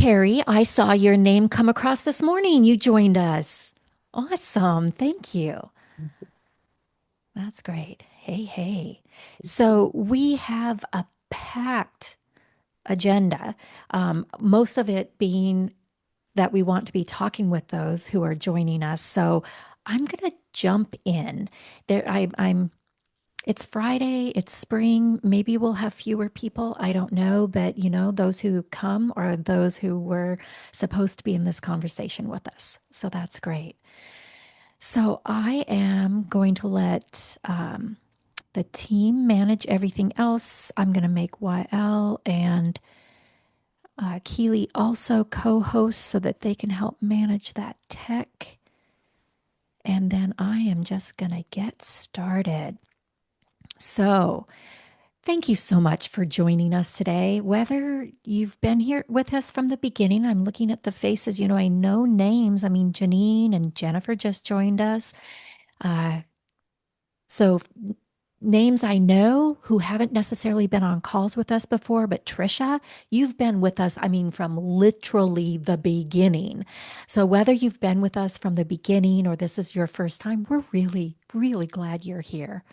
Carrie. I saw your name come across this morning. You joined us. Awesome. Thank you. That's great. Hey, hey. So we have a packed agenda, most of it being that we want to be talking with those who are joining us. So I'm going to jump in. I'm It's Friday, it's spring. Maybe we'll have fewer people. I don't know. But, those who come are those who were supposed to be in this conversation with us. So that's great. So I am going to let the team manage everything else. I'm going to make YL and Keely also co host so that they can help manage that tech. And then I am just going to get started. So, thank you so much for joining us today. Whether you've been here with us from the beginning, I'm looking at the faces. I know names. I mean, Janine and Jennifer just joined us. Uh, so, names I know who haven't necessarily been on calls with us before, but Trisha, you've been with us, I mean, from literally the beginning. So, whether you've been with us from the beginning or this is your first time, we're really, really glad you're here.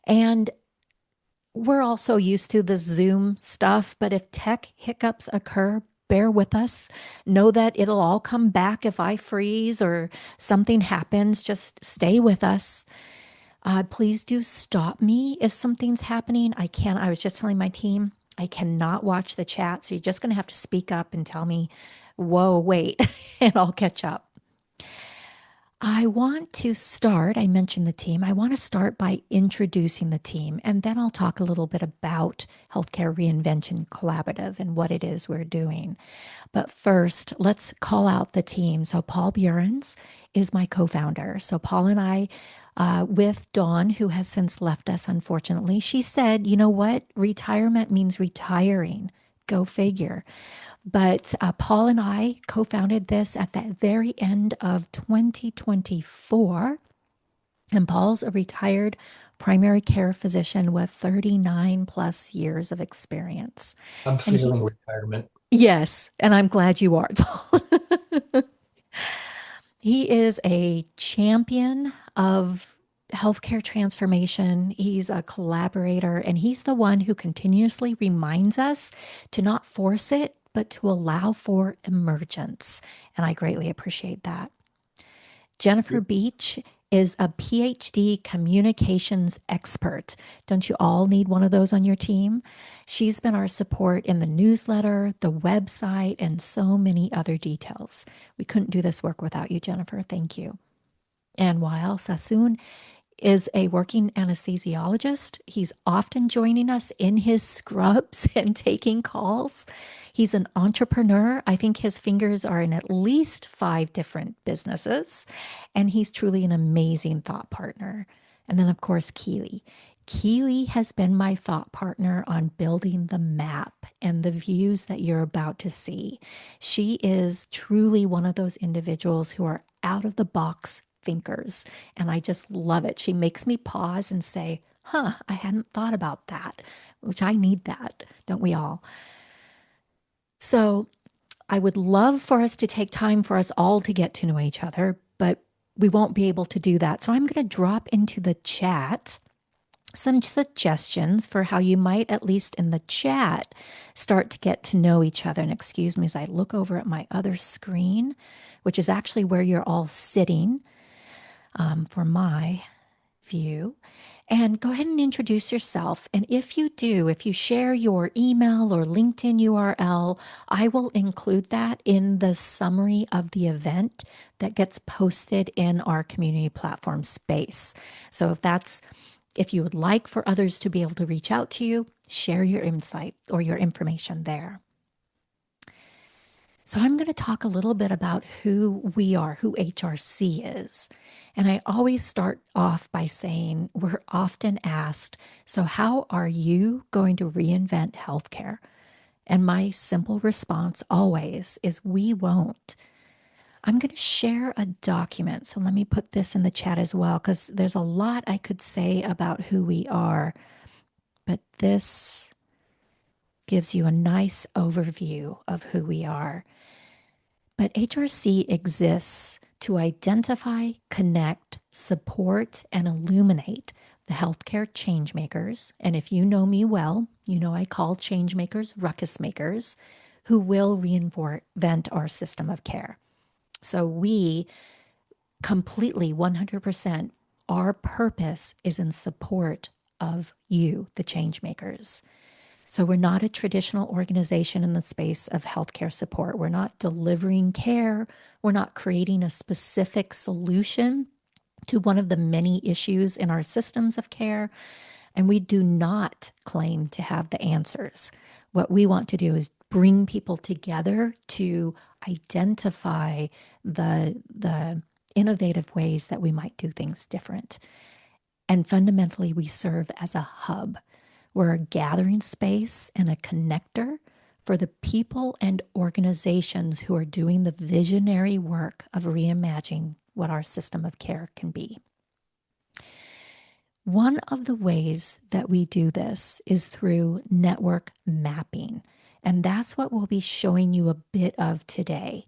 And we're also used to the Zoom stuff, but if tech hiccups occur, bear with us. Know that it'll all come back if I freeze or something happens. Just stay with us. Please do stop me if something's happening. I was just telling my team, I cannot watch the chat. So you're just going to have to speak up and tell me, whoa, wait, and I'll catch up. I mentioned the team. I want to start by introducing the team, and then I'll talk a little bit about Healthcare Reinvention Collaborative and what it is we're doing. But first, let's call out the team. So, Paul Burens is my co founder. So, Paul and I, with Dawn, who has since left us, unfortunately, she said, you know what? Retirement means retiring. Go figure. But Paul and I co founded this at the very end of 2024. And Paul's a retired primary care physician with 39 plus years of experience. I'm And he, feeling retirement. yes, and I'm glad you are, Paul. He is a champion of healthcare transformation. He's a collaborator, and he's the one who continuously reminds us to not force it, but to allow for emergence. And I greatly appreciate that. Jennifer Beach is a PhD communications expert. Don't you all need one of those on your team? She's been our support in the newsletter, the website, and so many other details. We couldn't do this work without you, Jennifer. Thank you. And Wael Sassoon is a working anesthesiologist. He's often joining us in his scrubs and taking calls. He's an entrepreneur. I think his fingers are in at least 5 different businesses, and he's truly an amazing thought partner. And then, of course, Keely. Keely has been my thought partner on building the map and the views that you're about to see. She is truly one of those individuals who are out of the box thinkers. And I just love it. She makes me pause and say, I hadn't thought about that, which I need that, don't we all? So I would love for us to take time for us all to get to know each other, but we won't be able to do that. So I'm going to drop into the chat some suggestions for how you might, at least in the chat, start to get to know each other. And excuse me as I look over at my other screen, which is actually where you're all sitting for my view. And go ahead and introduce yourself. And if you share your email or LinkedIn URL, I will include that in the summary of the event that gets posted in our community platform space. So if you would like for others to be able to reach out to you, share your insight or your information there. So I'm going to talk a little bit about who we are, who HRC is. And I always start off by saying we're often asked, so how are you going to reinvent healthcare? And my simple response always is we won't. I'm going to share a document. So let me put this in the chat as well, because there's a lot I could say about who we are. But this gives you a nice overview of who we are. But HRC exists to identify, connect, support, and illuminate the healthcare changemakers. And if you know me well, you know I call changemakers ruckus makers who will reinvent our system of care. So we completely 100%, our purpose is in support of you, the change makers. So we're not a traditional organization in the space of healthcare support. We're not delivering care. We're not creating a specific solution to one of the many issues in our systems of care. And we do not claim to have the answers. What we want to do is bring people together to identify the innovative ways that we might do things different. And fundamentally, we serve as a hub. We're a gathering space and a connector for the people and organizations who are doing the visionary work of reimagining what our system of care can be. One of the ways that we do this is through network mapping, and that's what we'll be showing you a bit of today.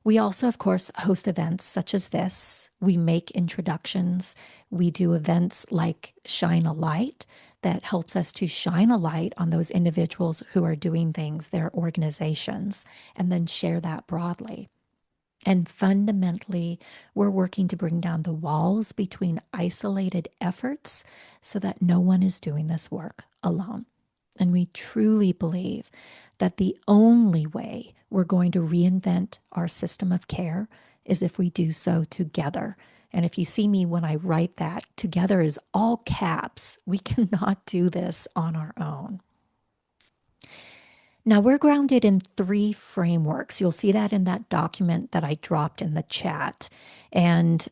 We also, of course, host events such as this. We make introductions. We do events like Shine a Light that helps us to shine a light on those individuals who are doing things, their organizations, and then share that broadly. And fundamentally, we're working to bring down the walls between isolated efforts so that no one is doing this work alone. And we truly believe that the only way we're going to reinvent our system of care is if we do so together. And if you see me when I write that, together is all caps. We cannot do this on our own. Now, we're grounded in 3 frameworks. You'll see that in that document that I dropped in the chat. And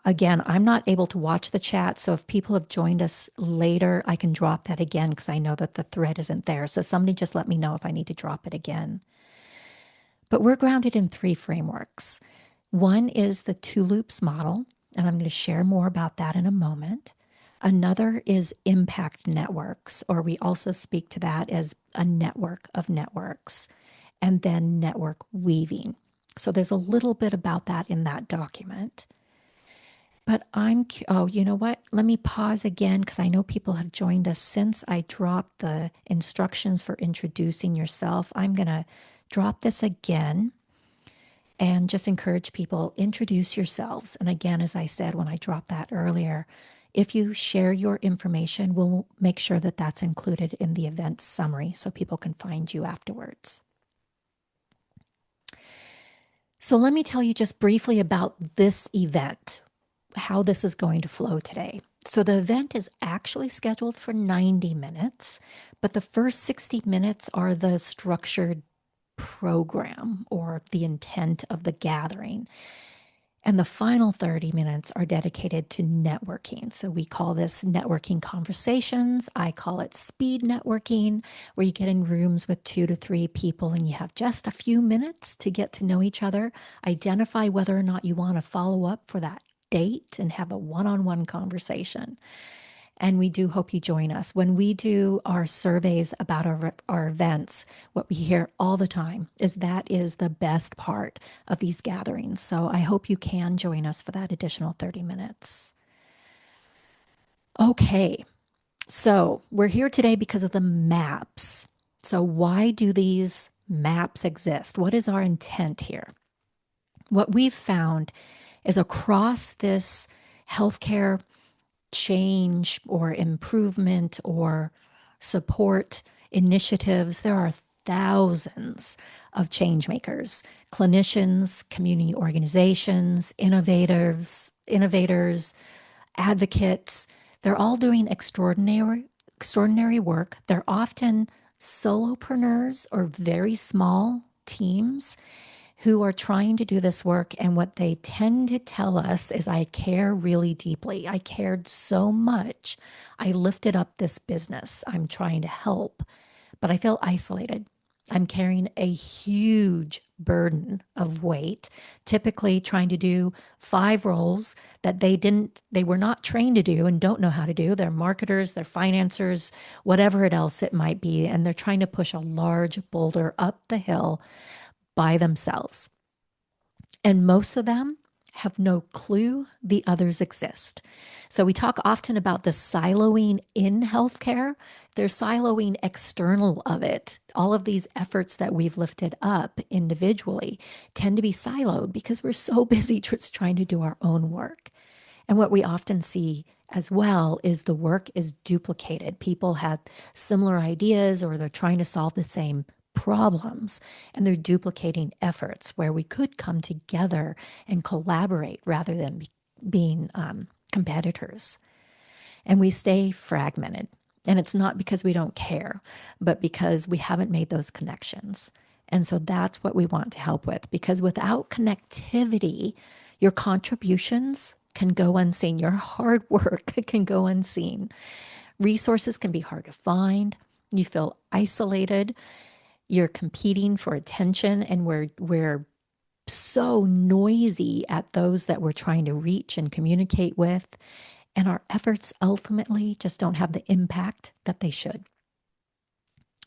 again, I'm not able to watch the chat. So if people have joined us later, I can drop that again because I know that the thread isn't there. So somebody just let me know if I need to drop it again. But we're grounded in 3 frameworks. One is the 2 loops model, and I'm going to share more about that in a moment. Another is impact networks, or we also speak to that as a network of networks, and then network weaving. So there's a little bit about that in that document. But oh, you know what? Let me pause again because I know people have joined us since I dropped the instructions for introducing yourself. I'm going to drop this again and just encourage people, introduce yourselves. And again, as I said when I dropped that earlier, if you share your information, we'll make sure that that's included in the event summary so people can find you afterwards. So let me tell you just briefly about this event, how this is going to flow today. So the event is actually scheduled for 90 minutes, but the first 60 minutes are the structured program or the intent of the gathering. And the final 30 minutes are dedicated to networking. So we call this networking conversations. I call it speed networking, where you get in rooms with 2 to 3 people and you have just a few minutes to get to know each other, identify whether or not you want to follow up for that date and have a one-on-one conversation. And we do hope you join us. When we do our surveys about our events, what we hear all the time is that is the best part of these gatherings. So I hope you can join us for that additional 30 minutes. Okay, so we're here today because of the maps. So why do these maps exist? What is our intent here? What we've found is across this healthcare change or improvement or support initiatives, there are thousands of change makers, clinicians, community organizations, innovators, advocates. They're all doing extraordinary work. They're often solopreneurs or very small teams who are trying to do this work. And what they tend to tell us is, I care really deeply. I cared so much. I lifted up this business. I'm trying to help, but I feel isolated. I'm carrying a huge burden of weight, typically trying to do 5 roles that they were not trained to do and don't know how to do. They're marketers, they're financiers, whatever else it might be. And they're trying to push a large boulder up the hill by themselves. And most of them have no clue the others exist. So we talk often about the siloing in healthcare. There's siloing external of it. All of these efforts that we've lifted up individually tend to be siloed because we're so busy just trying to do our own work. And what we often see as well is the work is duplicated. People have similar ideas or they're trying to solve the same problems and they're duplicating efforts where we could come together and collaborate rather than being competitors. And we stay fragmented. And it's not because we don't care, but because we haven't made those connections. And so that's what we want to help with because without connectivity, your contributions can go unseen. Your hard work can go unseen. Resources can be hard to find. You feel isolated. You're competing for attention, and we're so noisy at those that we're trying to reach and communicate with. And our efforts ultimately just don't have the impact that they should.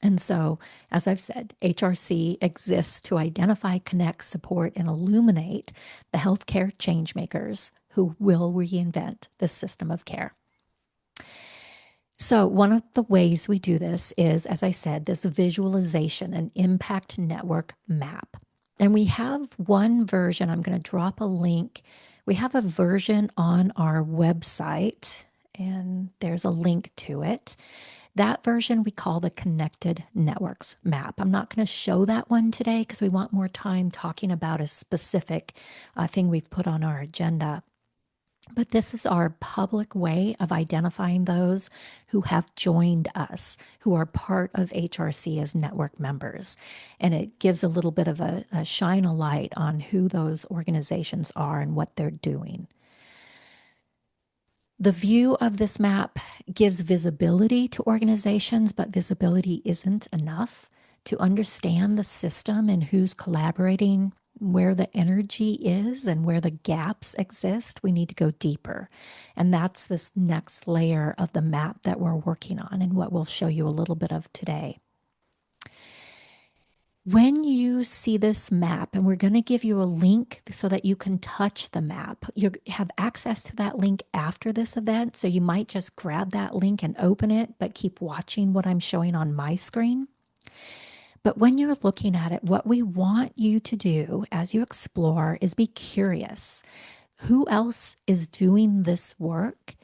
And so, as I've said, HRC exists to identify, connect, support, and illuminate the healthcare changemakers who will reinvent the system of care. So, one of the ways we do this is, as I said, this visualization, an impact network map. And we have one version, I'm going to drop a link. We have a version on our website, and there's a link to it. That version we call the Connected Networks map. I'm not going to show that one today because we want more time talking about a specific thing we've put on our agenda. But this is our public way of identifying those who have joined us, who are part of HRC as network members. And it gives a little bit of a shine a light on who those organizations are and what they're doing. The view of this map gives visibility to organizations, but visibility isn't enough. To understand the system and who's collaborating, where the energy is, and where the gaps exist, we need to go deeper. And that's this next layer of the map that we're working on and what we'll show you a little bit of today. When you see this map, and we're going to give you a link so that you can touch the map, you have access to that link after this event. So you might just grab that link and open it, but keep watching what I'm showing on my screen. But when you're looking at it, what we want you to do as you explore is be curious. Who else is doing this work?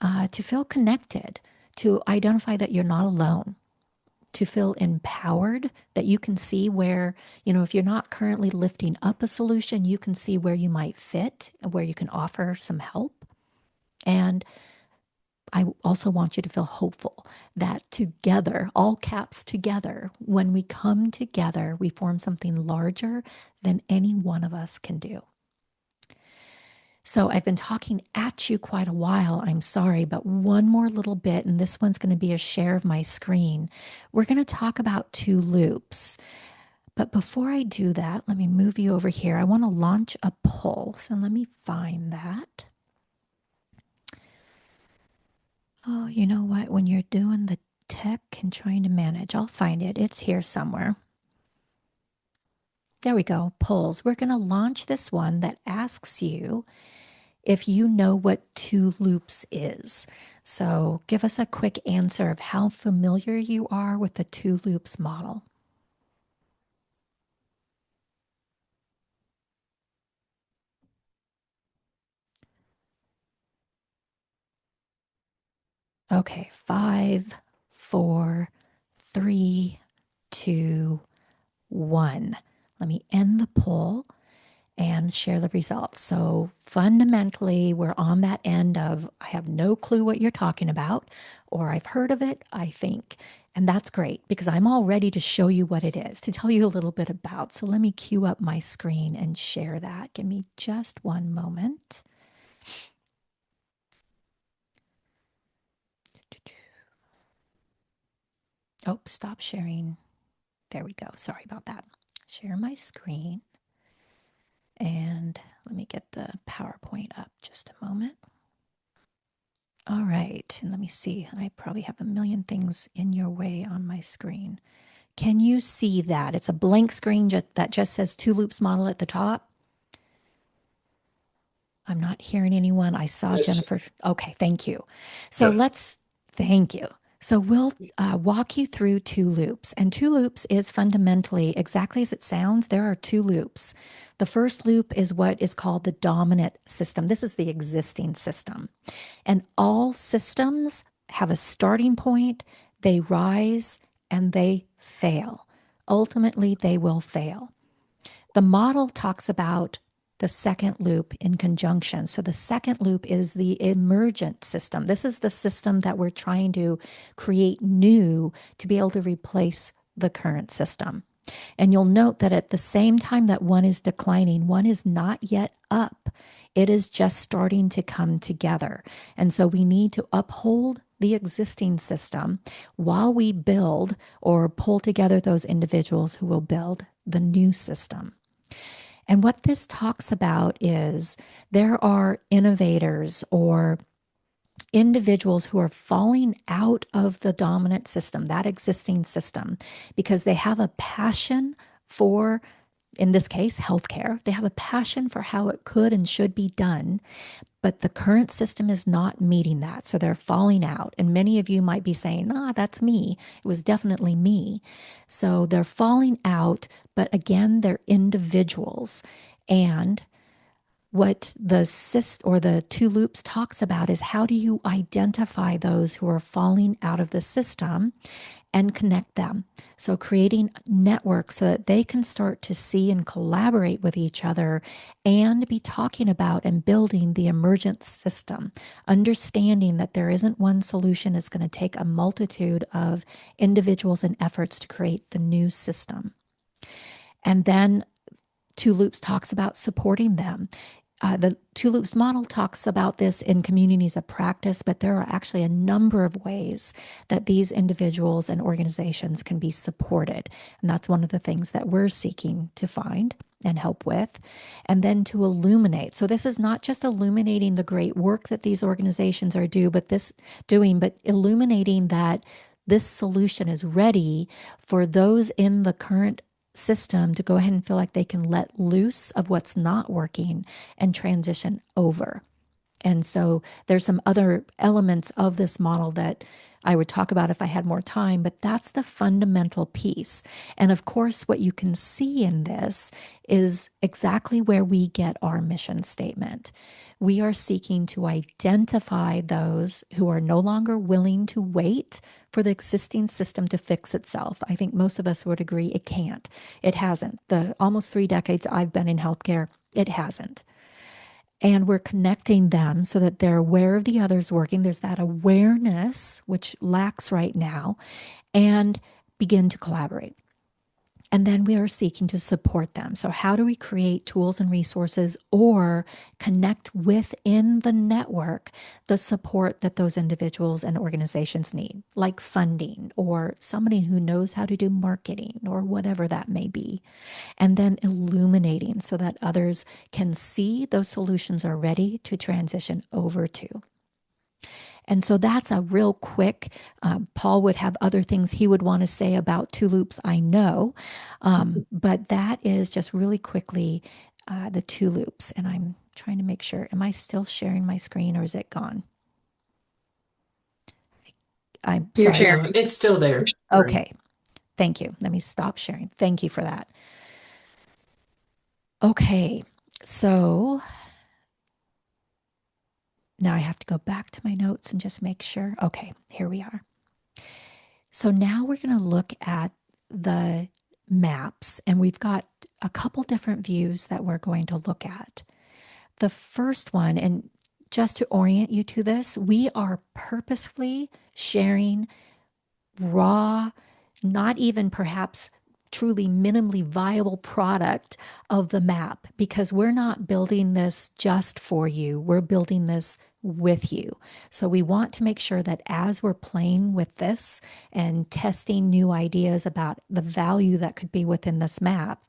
To feel connected, to identify that you're not alone, to feel empowered, that you can see where, if you're not currently lifting up a solution, you can see where you might fit and where you can offer some help. And I also want you to feel hopeful that together, all caps together, when we come together, we form something larger than any one of us can do. So I've been talking at you quite a while. I'm sorry, but one more little bit, and this one's going to be a share of my screen. We're going to talk about two loops. But before I do that, let me move you over here. I want to launch a poll. So let me find that. Oh, you know what? When you're doing the tech and trying to manage, I'll find it. It's here somewhere. There we go. Polls. We're going to launch this one that asks you if you know what two loops is. So give us a quick answer of how familiar you are with the two loops model. Okay, 5, 4, 3, 2, 1. Let me end the poll and share the results. So fundamentally, we're on that end of I have no clue what you're talking about, or I've heard of it, I think. And that's great because I'm all ready to show you what it is, to tell you a little bit about. So let me queue up my screen and share that. Give me just one moment. Oh, stop sharing. There we go. Sorry about that. Share my screen. And let me get the PowerPoint up just a moment. All right, and let me see. I probably have a million things in your way on my screen. Can you see that? It's a blank screen that just says two loops model at the top. I'm not hearing anyone. I saw Yes. Jennifer. Okay, thank you. So Yes. thank you. So we'll walk you through two loops. And two loops is fundamentally exactly as it sounds. There are two loops. The first loop is what is called the dominant system. This is the existing system. And all systems have a starting point, they rise and they fail. Ultimately, they will fail. The model talks about the second loop in conjunction. So the second loop is the emergent system. This is the system that we're trying to create new to be able to replace the current system. And you'll note that at the same time that one is declining, one is not yet up. It is just starting to come together. And so we need to uphold the existing system while we build or pull together those individuals who will build the new system. And what this talks about is there are innovators or individuals who are falling out of the dominant system, that existing system, because they have a passion for, in this case, healthcare. They have a passion for how it could and should be done, but the current system is not meeting that. So they're falling out. And many of you might be saying, ah, that's me. It was definitely me. So they're falling out, but again, they're individuals. And what the the two loops talks about is how do you identify those who are falling out of the system and connect them. So creating networks so that they can start to see and collaborate with each other and be talking about and building the emergent system, understanding that there isn't one solution. It's going to take a multitude of individuals and efforts to create the new system. And then Two Loops talks about supporting them. The Two Loops model talks about this in communities of practice, but there are actually a number of ways that these individuals and organizations can be supported. And that's one of the things that we're seeking to find and help with. And then to illuminate. So this is not just illuminating the great work that these organizations are doing, but illuminating that this solution is ready for those in the current system to go ahead and feel like they can let loose of what's not working and transition over. And so there's some other elements of this model that I would talk about if I had more time, but that's the fundamental piece. And of course, what you can see in this is exactly where we get our mission statement. We are seeking to identify those who are no longer willing to wait for the existing system to fix itself. I think most of us would agree it can't. It hasn't. The almost 3 decades I've been in healthcare, it hasn't. And we're connecting them so that they're aware of the others working. There's that awareness, which lacks right now, and begin to collaborate. And then we are seeking to support them. So, how do we create tools and resources or connect within the network the support that those individuals and organizations need, like funding or somebody who knows how to do marketing or whatever that may be? And then illuminating so that others can see those solutions are ready to transition over to. And so that's a real quick. Paul would have other things he would want to say about Two Loops, I know. But that is just really quickly the Two Loops. And I'm trying to make sure, am I still sharing my screen or is it gone? I'm You're sorry. sharing. No, it's still there. Okay. Thank you. Let me stop sharing. Thank you for that. Okay. So now I have to go back to my notes and just make sure. Okay, here we are. So now we're going to look at the maps, and we've got a couple different views that we're going to look at. The first one, and just to orient you to this, we are purposefully sharing raw, not even perhaps truly minimally viable product of the map because we're not building this just for you. We're building this with you. So we want to make sure that as we're playing with this and testing new ideas about the value that could be within this map,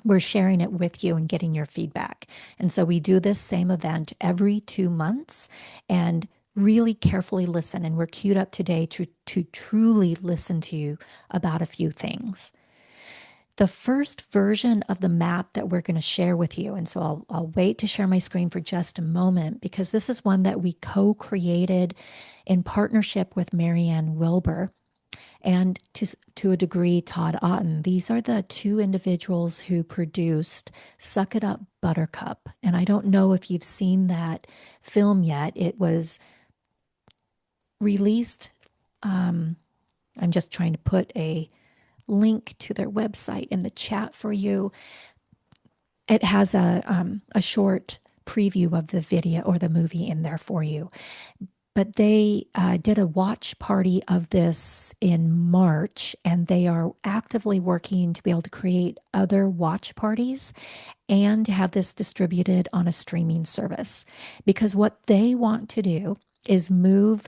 we're sharing it with you and getting your feedback. And so we do this same event every 2 months and really carefully listen. And we're queued up today to truly listen to you about a few things. The first version of the map that we're going to share with you, and so I'll wait to share my screen for just a moment because this is one that we co-created in partnership with Marianne Wilbur and to a degree Todd Otten. These are the two individuals who produced Suck It Up Buttercup. And I don't know if you've seen that film yet. It was released. I'm just trying to put a link to their website in the chat for you. It has a short preview of the video or the movie in there for you. But they did a watch party of this in March, and they are actively working to be able to create other watch parties and have this distributed on a streaming service. Because what they want to do is move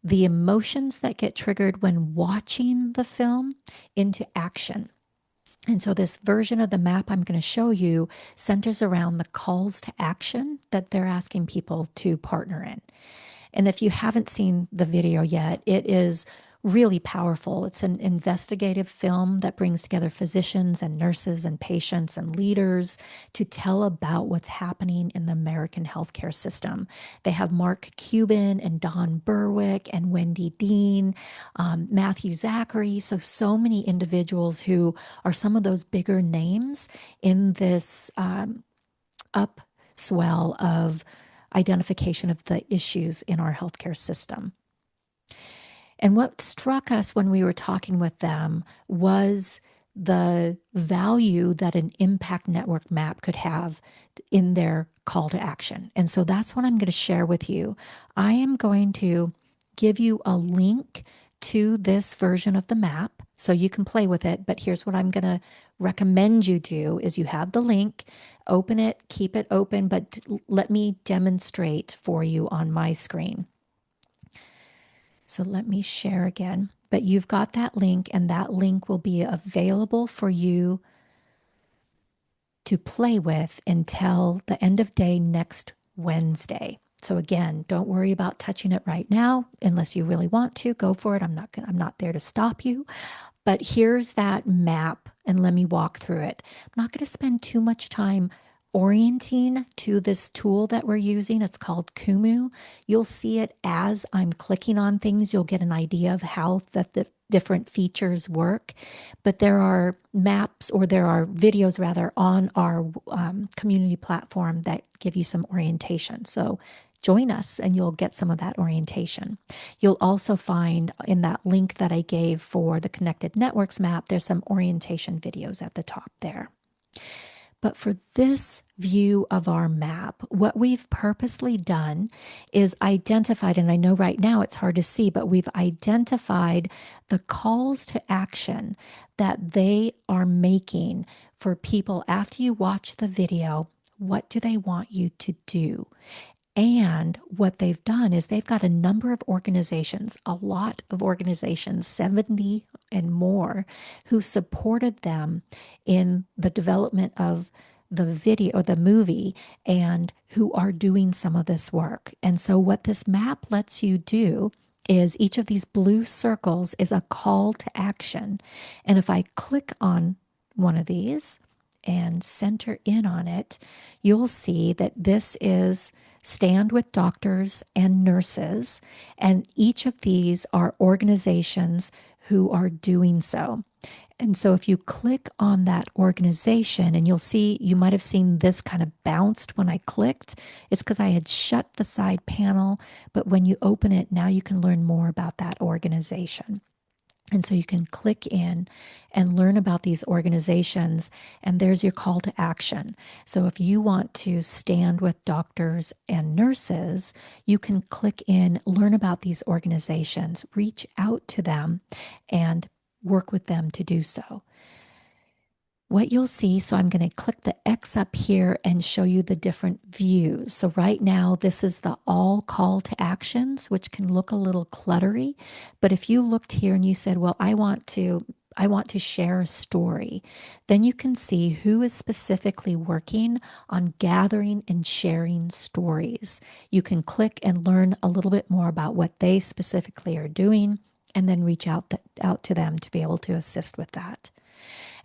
the emotions that get triggered when watching the film into action. And so, this version of the map I'm going to show you centers around the calls to action that they're asking people to partner in. And if you haven't seen the video yet, it is really powerful. It's an investigative film that brings together physicians and nurses and patients and leaders to tell about what's happening in the American healthcare system. They have Mark Cuban and Don Berwick and Wendy Dean, Matthew Zachary. So many individuals who are some of those bigger names in this upswell of identification of the issues in our healthcare system. And what struck us when we were talking with them was the value that an impact network map could have in their call to action. And so that's what I'm going to share with you. I am going to give you a link to this version of the map so you can play with it. But here's what I'm going to recommend you do is you have the link, open it, keep it open, but let me demonstrate for you on my screen. So let me share again, but you've got that link and that link will be available for you to play with until the end of day next Wednesday. So again, don't worry about touching it right now unless you really want to. Go for it. I'm not there to stop you. But here's that map and let me walk through it. I'm not going to spend too much time orienting to this tool that we're using. It's called Kumu. You'll see it as I'm clicking on things. You'll get an idea of how the different features work. But there are maps, or there are videos rather, on our community platform that give you some orientation. So join us and you'll get some of that orientation. You'll also find in that link that I gave for the Connected Networks map, there's some orientation videos at the top there. But for this view of our map, what we've purposely done is identified, and I know right now it's hard to see, but we've identified the calls to action that they are making for people after you watch the video. What do they want you to do? And what they've done is they've got a number of organizations, a lot of organizations, 70 and more, who supported them in the development of the video or the movie and who are doing some of this work. And so, what this map lets you do is each of these blue circles is a call to action. And if I click on one of these and center in on it, you'll see that this is Stand with Doctors and Nurses, and each of these are organizations who are doing so. And so if you click on that organization, and you'll see, you might have seen this kind of bounced when I clicked. It's because I had shut the side panel, but when you open it, now you can learn more about that organization. And so you can click in and learn about these organizations, and there's your call to action. So if you want to stand with doctors and nurses, you can click in, learn about these organizations, reach out to them, and work with them to do so. What you'll see, so I'm going to click the X up here and show you the different views. So right now, this is the all call to actions, which can look a little cluttery. But if you looked here and you said, well, I want to share a story, then you can see who is specifically working on gathering and sharing stories. You can click and learn a little bit more about what they specifically are doing, and then reach out to them to be able to assist with that.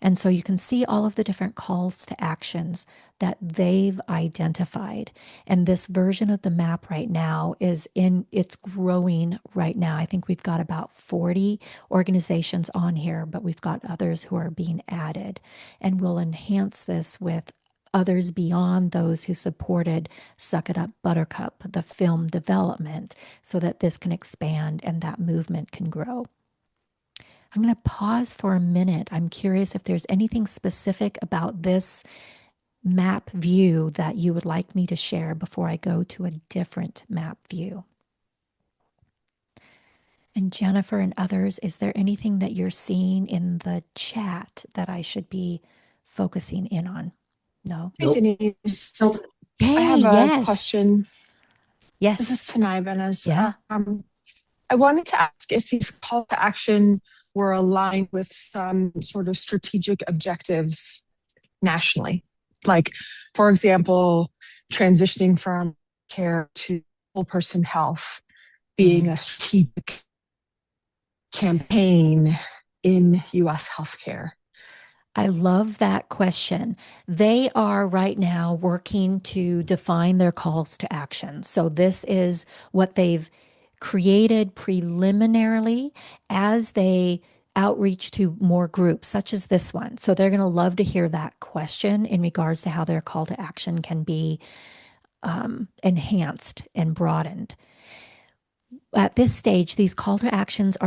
And so you can see all of the different calls to actions that they've identified. And this version of the map right now it's growing right now. I think we've got about 40 organizations on here, but we've got others who are being added. And we'll enhance this with others beyond those who supported Suck It Up Buttercup, the film development, so that this can expand and that movement can grow. I'm going to pause for a minute. I'm curious if there's anything specific about this map view that you would like me to share before I go to a different map view. And Jennifer and others, is there anything that you're seeing in the chat that I should be focusing in on? No? Hey, Denise. Nope. Hey, I have a yes. question. Yes. This is Tanai Benes. Yeah. I wanted to ask if these call to action were aligned with some sort of strategic objectives nationally. Like, for example, transitioning from care to whole person health being a strategic campaign in US healthcare. I love that question. They are right now working to define their calls to action. So this is what they've created preliminarily as they outreach to more groups, such as this one. So they're going to love to hear that question in regards to how their call to action can be enhanced and broadened. At this stage, these call to actions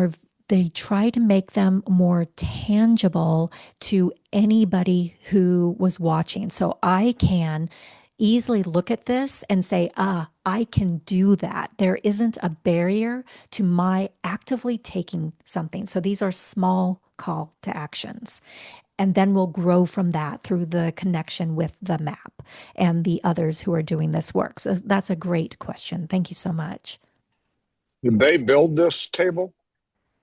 they try to make them more tangible to anybody who was watching. So I can easily look at this and say, I can do that. There isn't a barrier to my actively taking something. So these are small call to actions. And then we'll grow from that through the connection with the map and the others who are doing this work. So that's a great question. Thank you so much. Did they build this table?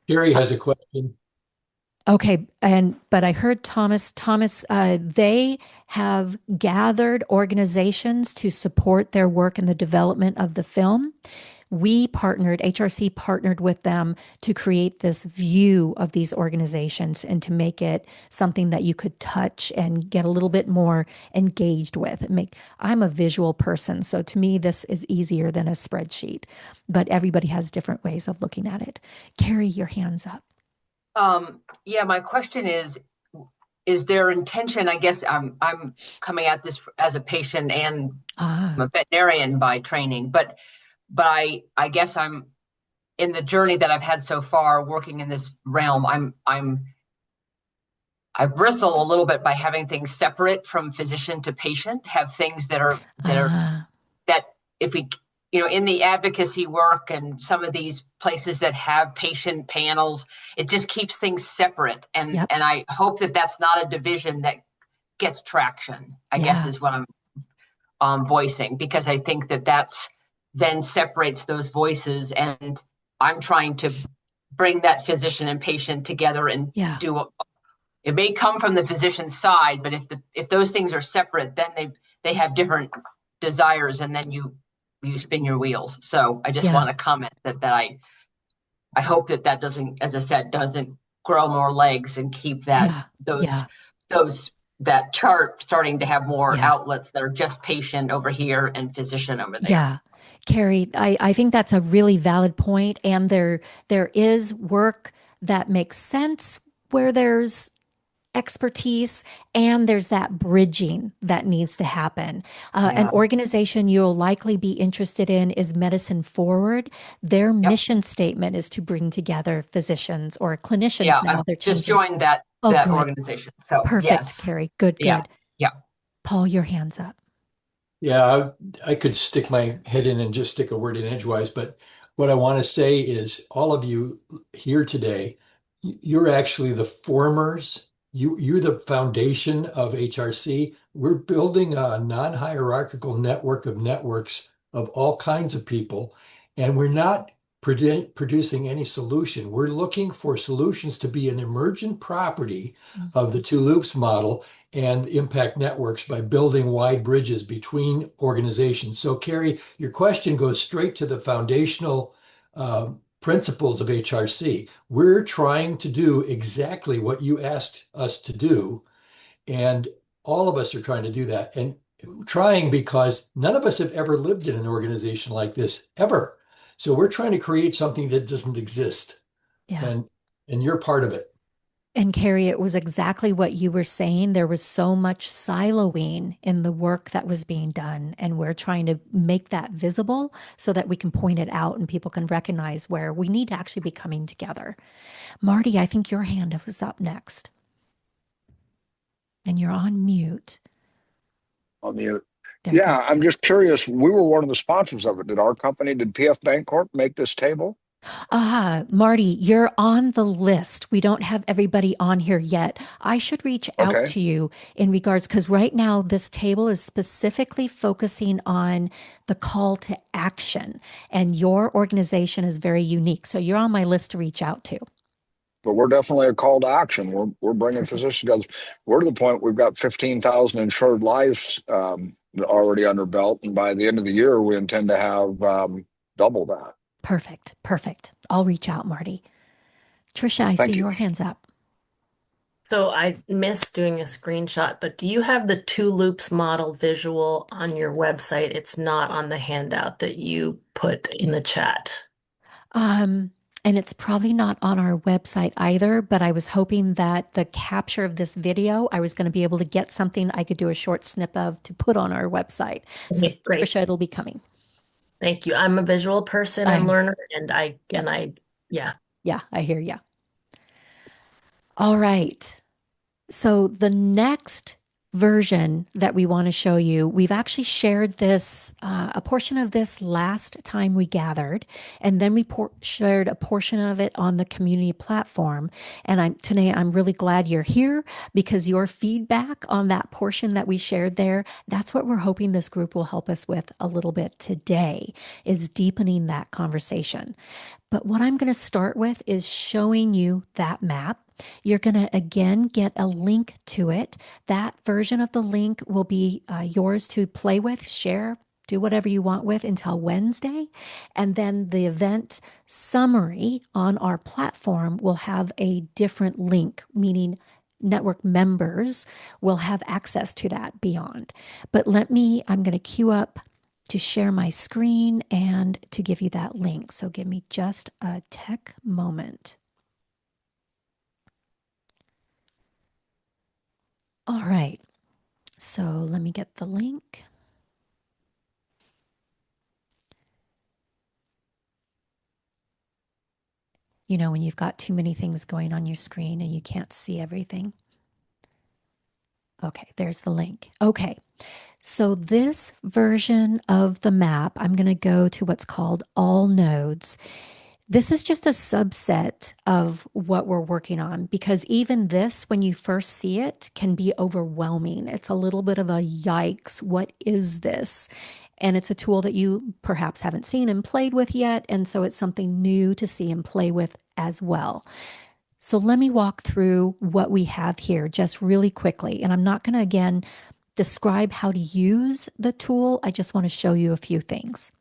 Gary has a question. Okay, but I heard Thomas, they have gathered organizations to support their work in the development of the film. HRC partnered with them to create this view of these organizations and to make it something that you could touch and get a little bit more engaged with. I'm a visual person, so to me, this is easier than a spreadsheet, but everybody has different ways of looking at it. Carrie, your hand's up. Yeah, my question is their intention, I guess I'm coming at this as a patient and I'm a veterinarian by training, but I guess I'm in the journey that I've had so far working in this realm. I bristle a little bit by having things separate from physician to patient, have things that if we, in the advocacy work and some of these places that have patient panels, it just keeps things separate. And I hope that that's not a division that gets traction, I guess is what I'm voicing, because I think that that's then separates those voices, and I'm trying to bring that physician and patient together and do it may come from the physician's side, but if those things are separate, then they have different desires, and then you spin your wheels. So I just want to comment that I hope that doesn't, as I said, doesn't grow more legs and keep that that chart starting to have more outlets that are just patient over here and physician over there. Yeah. Carrie, I think that's a really valid point. And there is work that makes sense where there's expertise and there's that bridging that needs to happen. An organization you'll likely be interested in is Medicine Forward. Their mission statement is to bring together physicians or clinicians. Now they're just joined that organization. So perfect, Carrie. Good. Yeah. Paul, your hand's up. Yeah, I could stick my head in and just stick a word in edgewise, but what I want to say is all of you here today, you're actually the formers. You're the foundation of HRC. We're building a non-hierarchical network of networks of all kinds of people, and we're not producing any solution. We're looking for solutions to be an emergent property of the Two Loops model and impact networks by building wide bridges between organizations. So Carrie, your question goes straight to the foundational principles of HRC. We're trying to do exactly what you asked us to do. And all of us are trying to do that. And trying because none of us have ever lived in an organization like this ever. So we're trying to create something that doesn't exist. Yeah. And you're part of it. And Carrie, it was exactly what you were saying. There was so much siloing in the work that was being done, and we're trying to make that visible so that we can point it out and people can recognize where we need to actually be coming together. Marty, I think your hand was up next. And you're on mute. On mute. There you Yeah, go. I'm just curious. We were one of the sponsors of it. Did PF Bancorp make this table? Marty, you're on the list. We don't have everybody on here yet. I should reach out Okay. to you in regards, because right now this table is specifically focusing on the call to action, and your organization is very unique. So you're on my list to reach out to. But we're definitely a call to action. We're bringing physicians together. We're to the point we've got 15,000 insured lives already under belt, and by the end of the year, we intend to have double that. Perfect. Perfect. I'll reach out, Marty. Trisha, I Thank see you. your hands up. So I missed doing a screenshot, but do you have the two loops model visual on your website? It's not on the handout that you put in the chat. And it's probably not on our website either, but I was hoping that the capture of this video, I was going to be able to get something I could do a short snip of to put on our website. So Okay, great. Trisha, it'll be coming. Thank you. I'm a visual person and learner, and yeah. Yeah, I hear you. All right. So the next version that we want to show you, we've actually shared this, a portion of this last time we gathered, and then we shared a portion of it on the community platform. And today I'm really glad you're here because your feedback on that portion that we shared there, that's what we're hoping this group will help us with a little bit today, is deepening that conversation. But what I'm going to start with is showing you that map. You're going to again get a link to it. That version of the link will be yours to play with, share, do whatever you want with until Wednesday. And then the event summary on our platform will have a different link, meaning network members will have access to that beyond. But I'm going to queue up to share my screen and to give you that link. So give me just a tech moment. All right, so let me get the link. You know, when you've got too many things going on your screen and you can't see everything. Okay, there's the link. Okay, so this version of the map, I'm going to go to what's called all nodes. This is just a subset of what we're working on because even this, when you first see it, can be overwhelming. It's a little bit of a yikes. What is this? And it's a tool that you perhaps haven't seen and played with yet. And so it's something new to see and play with as well. So let me walk through what we have here just really quickly. And I'm not going to, again, describe how to use the tool. I just want to show you a few things.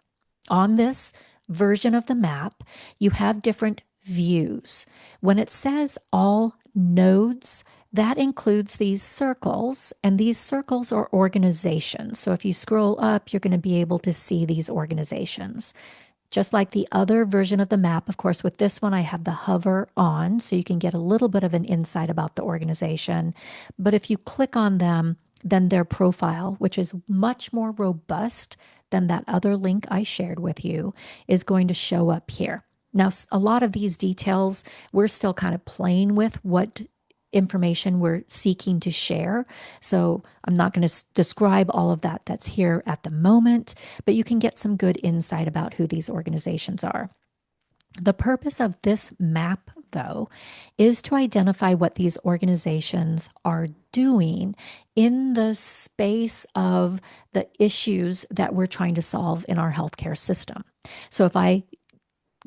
On this version of the map, you have different views. When it says all nodes, that includes these circles, and these circles are organizations. So if you scroll up, you're going to be able to see these organizations. Just like the other version of the map, of course, with this one, I have the hover on, so you can get a little bit of an insight about the organization. But if you click on them, then their profile, which is much more robust than that other link I shared with you, is going to show up here. Now, a lot of these details, we're still kind of playing with what information we're seeking to share. So I'm not going to describe all of that that's here at the moment, but you can get some good insight about who these organizations are. The purpose of this map, though, is to identify what these organizations are doing in the space of the issues that we're trying to solve in our healthcare system. So if I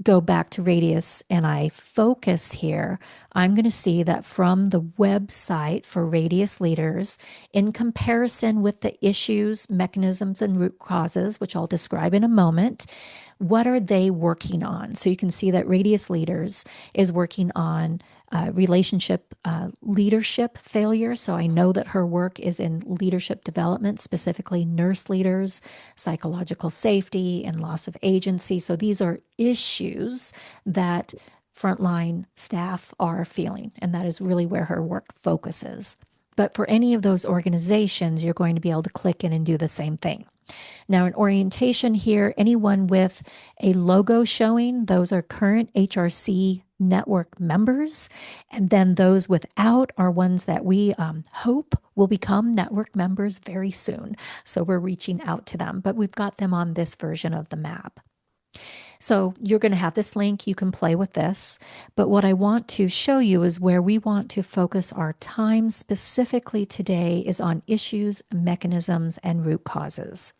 go back to Radius and I focus here, I'm going to see that from the website for Radius Leaders, in comparison with the issues, mechanisms, and root causes, which I'll describe in a moment, what are they working on? So you can see that Radius Leaders is working on relationship leadership failure. So I know that her work is in leadership development, specifically nurse leaders, psychological safety, and loss of agency. So these are issues that frontline staff are feeling, and that is really where her work focuses. But for any of those organizations, you're going to be able to click in and do the same thing. Now, in orientation here, anyone with a logo showing, those are current HRC network members. And then those without are ones that we hope will become network members very soon. So we're reaching out to them, but we've got them on this version of the map. So you're going to have this link. You can play with this. But what I want to show you is where we want to focus our time specifically today is on issues, mechanisms, and root causes.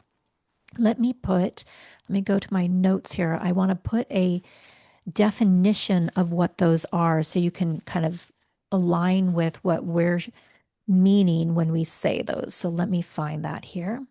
Let me go to my notes here. I want to put a definition of what those are so you can kind of align with what we're meaning when we say those. So let me find that here.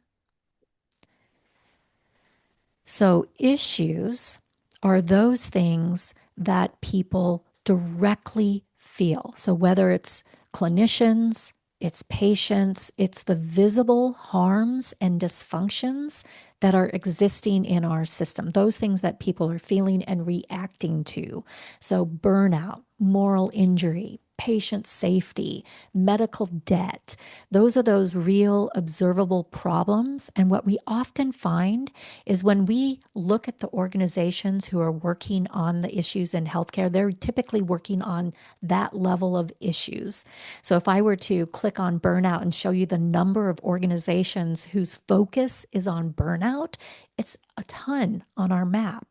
So issues are those things that people directly feel. So whether it's clinicians, it's patients, it's the visible harms and dysfunctions that are existing in our system, those things that people are feeling and reacting to. So burnout, moral injury, patient safety, medical debt, those are those real observable problems. And what we often find is when we look at the organizations who are working on the issues in healthcare, they're typically working on that level of issues. So if I were to click on burnout and show you the number of organizations whose focus is on burnout, it's a ton on our map.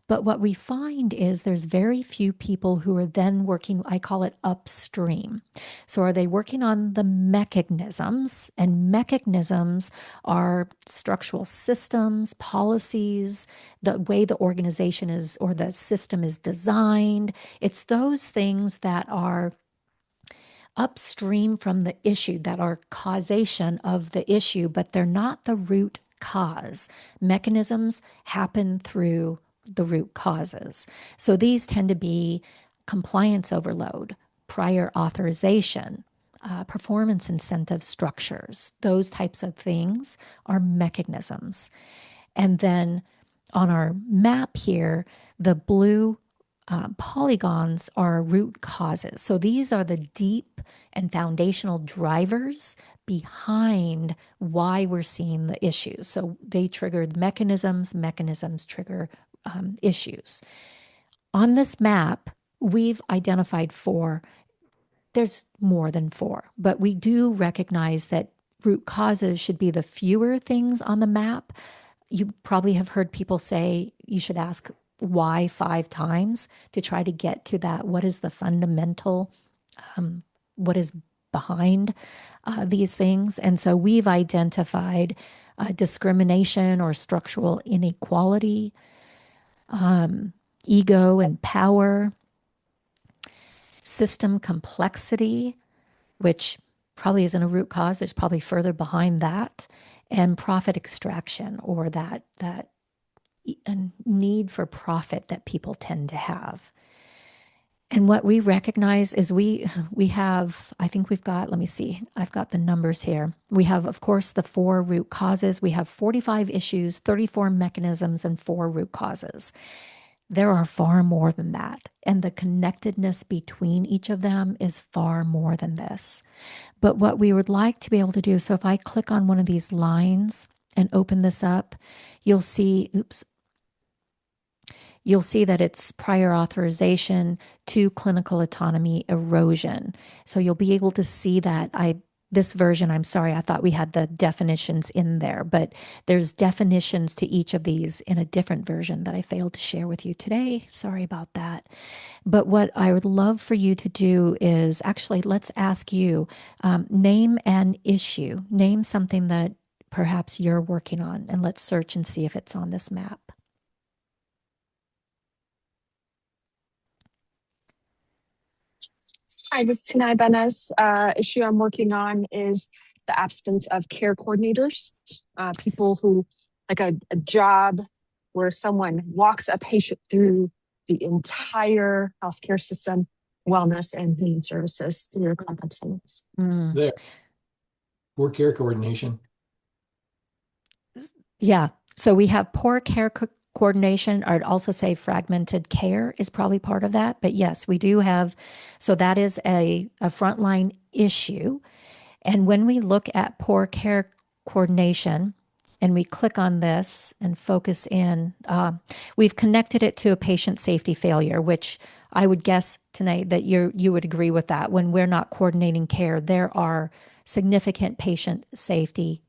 But what we find is there's very few people who are then working, I call it upstream. So are they working on the mechanisms? And mechanisms are structural systems, policies, the way the organization is or the system is designed. It's those things that are upstream from the issue, that are causation of the issue, but they're not the root cause. Mechanisms happen through the root causes. So these tend to be compliance overload, prior authorization, performance incentive structures. Those types of things are mechanisms. And then on our map here, the blue polygons are root causes. So these are the deep and foundational drivers behind why we're seeing the issues. So they triggered mechanisms, mechanisms trigger issues. On this map, we've identified 4. There's more than 4, but we do recognize that root causes should be the fewer things on the map. You probably have heard people say you should ask why 5 times to try to get to that. What is the fundamental, what is behind these things? And so we've identified discrimination or structural inequality, ego and power, system complexity, which probably isn't a root cause. There's probably further behind that, and profit extraction, or that need for profit that people tend to have. And what we recognize is we have, I think we've got, let me see, I've got the numbers here. We have, of course, the 4 root causes. We have 45 issues, 34 mechanisms, and 4 root causes. There are far more than that. And the connectedness between each of them is far more than this. But what we would like to be able to do, so if I click on one of these lines and open this up, you'll see, you'll see that it's prior authorization to clinical autonomy erosion. So you'll be able to see that. This version, I'm sorry, I thought we had the definitions in there, but there's definitions to each of these in a different version that I failed to share with you today. Sorry about that. But what I would love for you to do is actually, let's ask you, name an issue, name something that perhaps you're working on, and let's search and see if it's on this map. Hi, this is Tanai Benes. Issue I'm working on is the absence of care coordinators, people who, like a job where someone walks a patient through the entire healthcare system, wellness and human services through your complex needs. There. Poor care coordination. Yeah. So we have poor care coordination. I'd also say fragmented care is probably part of that. But yes, we do have, so that is a frontline issue. And when we look at poor care coordination and we click on this and focus in, we've connected it to a patient safety failure, which I would guess tonight that you would agree with that. When we're not coordinating care, there are significant patient safety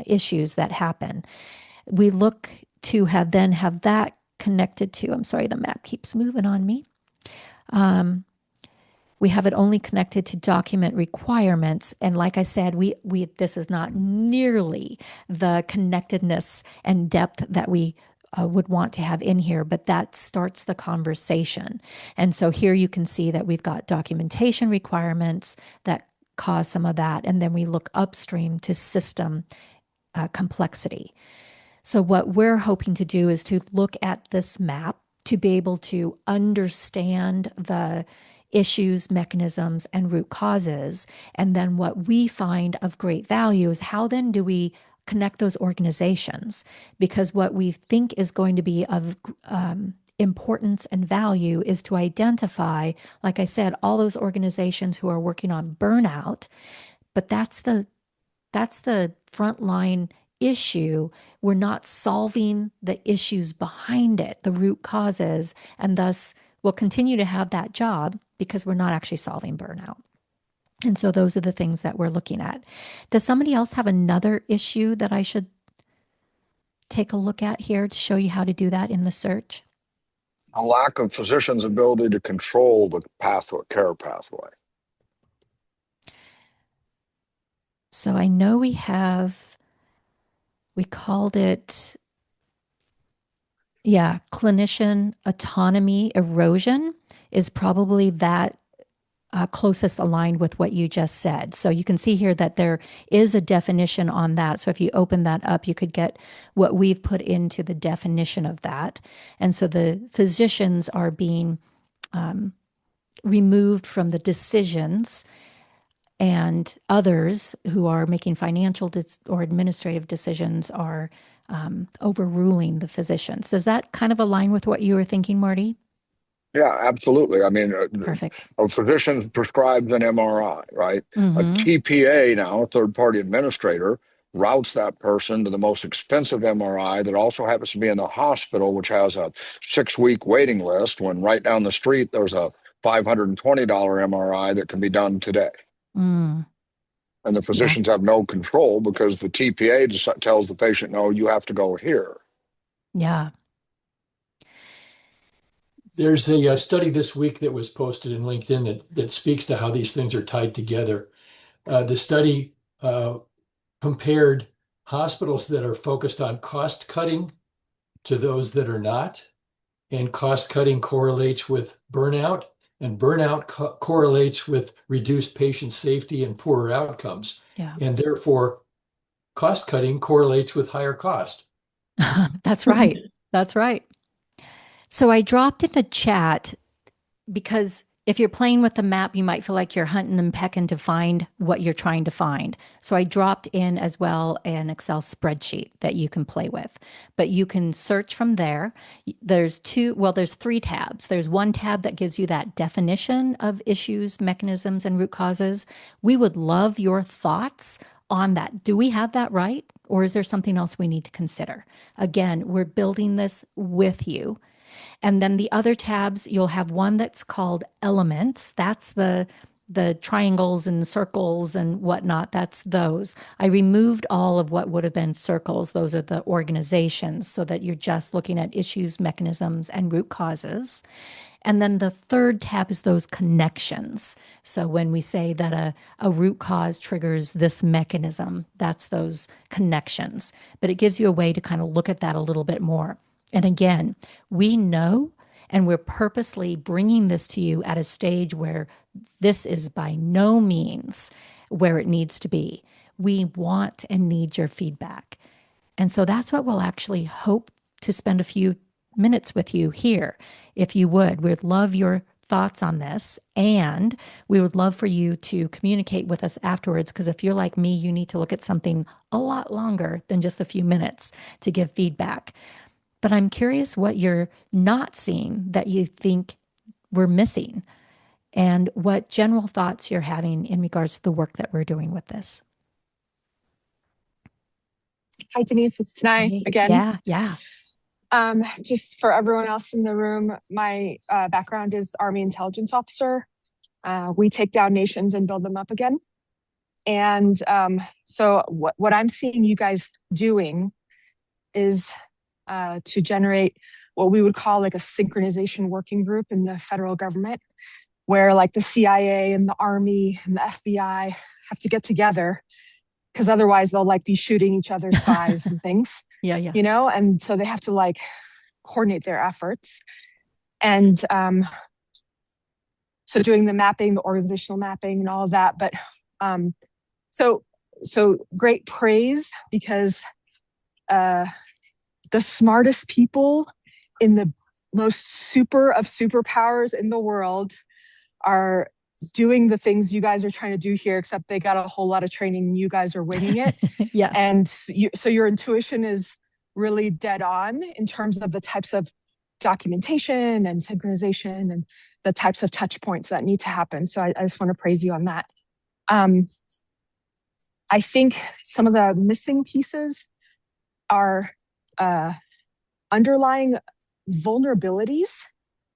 issues that happen. We look to have that connected to, I'm sorry, the map keeps moving on me. We have it only connected to document requirements. And like I said, we this is not nearly the connectedness and depth that we would want to have in here, but that starts the conversation. And so here you can see that we've got documentation requirements that cause some of that. And then we look upstream to system complexity. So what we're hoping to do is to look at this map to be able to understand the issues, mechanisms, and root causes. And then what we find of great value is how then do we connect those organizations? Because what we think is going to be of importance and value is to identify, like I said, all those organizations who are working on burnout, but that's the frontline issue. We're not solving the issues behind it, the root causes, and thus we'll continue to have that job because we're not actually solving burnout. And so those are the things that we're looking at. Does somebody else have another issue that I should take a look at here to show you how to do that in the search? A lack of physicians' ability to control the care pathway. So I know we called it, clinician autonomy erosion is probably that closest aligned with what you just said. So you can see here that there is a definition on that. So if you open that up, you could get what we've put into the definition of that. And so the physicians are being removed from the decisions, and others who are making financial or administrative decisions are overruling the physicians. Does that kind of align with what you were thinking, Marty? Yeah, absolutely. I mean, Perfect. a physician prescribes an MRI, right? Mm-hmm. A TPA now, a third-party administrator, routes that person to the most expensive MRI that also happens to be in the hospital, which has a 6-week waiting list, when right down the street there's a $520 MRI that can be done today. Mm. And the physicians have no control because the TPA just tells the patient, no, you have to go here. Yeah. There's a study this week that was posted in LinkedIn that speaks to how these things are tied together. The study compared hospitals that are focused on cost cutting to those that are not. And cost cutting correlates with burnout, and burnout correlates with reduced patient safety and poorer outcomes. Yeah. And therefore, cost cutting correlates with higher cost. That's right. That's right. So I dropped in the chat because if you're playing with the map, you might feel like you're hunting and pecking to find what you're trying to find. So I dropped in as well an Excel spreadsheet that you can play with, but you can search from there. There's three tabs. There's one tab that gives you that definition of issues, mechanisms, and root causes. We would love your thoughts on that. Do we have that right? Or is there something else we need to consider? Again, we're building this with you. And then the other tabs, you'll have one that's called elements. That's the triangles and circles and whatnot. That's those. I removed all of what would have been circles. Those are the organizations, so that you're just looking at issues, mechanisms, and root causes. And then the third tab is those connections. So when we say that a root cause triggers this mechanism, that's those connections. But it gives you a way to kind of look at that a little bit more. And again, we know, and we're purposely bringing this to you at a stage where this is by no means where it needs to be. We want and need your feedback. And so that's what we'll actually hope to spend a few minutes with you here, if you would. We'd love your thoughts on this, and we would love for you to communicate with us afterwards, because if you're like me, you need to look at something a lot longer than just a few minutes to give feedback. But I'm curious what you're not seeing that you think we're missing, and what general thoughts you're having in regards to the work that we're doing with this. Hi, Denise. It's Tanai Hey, again. Yeah. Just for everyone else in the room, my background is Army intelligence officer. We take down nations and build them up again. And so what I'm seeing you guys doing is to generate what we would call like a synchronization working group in the federal government, where like the CIA and the Army and the FBI have to get together, because otherwise they'll like be shooting each other's spies and things. Yeah. You know, and so they have to like coordinate their efforts. And so doing the mapping, the organizational mapping and all of that. But so great praise, because the smartest people in the most super of superpowers in the world are doing the things you guys are trying to do here, except they got a whole lot of training and you guys are winging it. Yes. And so your intuition is really dead on in terms of the types of documentation and synchronization and the types of touch points that need to happen. So I just want to praise you on that. I think some of the missing pieces are underlying vulnerabilities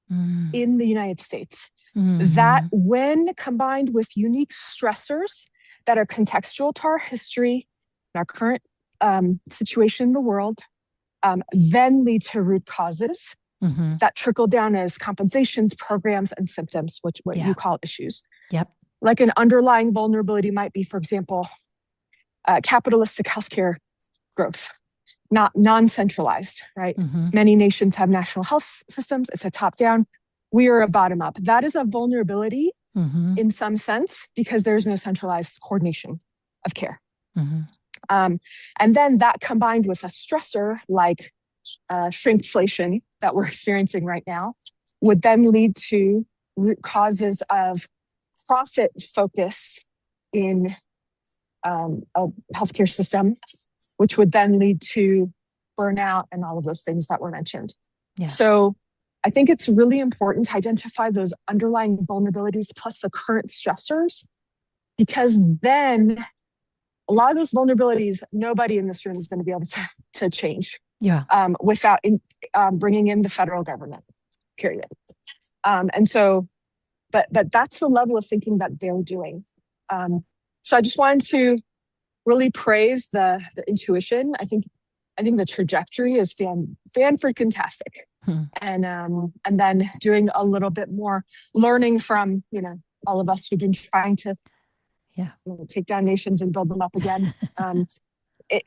in the United States. That when combined with unique stressors that are contextual to our history and our current situation in the world, then lead to root causes that trickle down as compensations, programs, and symptoms, what you call issues. Yep. Like an underlying vulnerability might be, for example, capitalistic healthcare growth, not non-centralized, right? Many nations have national health systems. It's a top-down. We are a bottom-up. That is a vulnerability in some sense, because there's no centralized coordination of care. And then that combined with a stressor like shrinkflation that we're experiencing right now would then lead to root causes of profit focus in a healthcare system, which would then lead to burnout and all of those things that were mentioned. So I think it's really important to identify those underlying vulnerabilities plus the current stressors, because then a lot of those vulnerabilities, nobody in this room is going to be able to change without bringing in the federal government, period. And so, but that's the level of thinking that they're doing. So I just wanted to really praise the intuition. I think the trajectory is fan-freaking-tastic. And then doing a little bit more learning from, all of us who've been trying to take down nations and build them up again.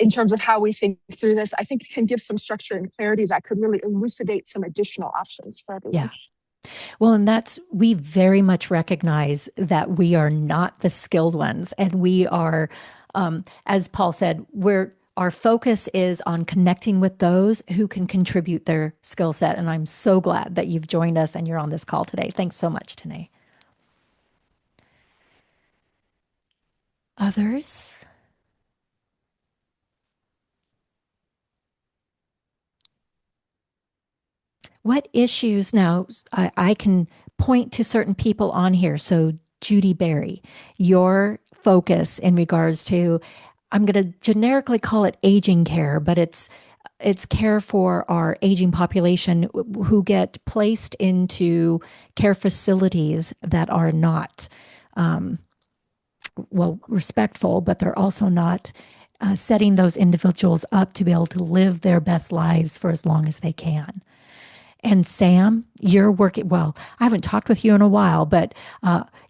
In terms of how we think through this, I think it can give some structure and clarity that could really elucidate some additional options for everyone. Well, and we very much recognize that we are not the skilled ones. And we are, as Paul said, our focus is on connecting with those who can contribute their skill set. And I'm so glad that you've joined us and you're on this call today. Thanks so much, Tanai. Others? What issues now? I can point to certain people on here. So Judy Berry, your focus in regards to, I'm going to generically call it aging care, but it's care for our aging population who get placed into care facilities that are not, respectful, but they're also not setting those individuals up to be able to live their best lives for as long as they can. And Sam, you're working, I haven't talked with you in a while, but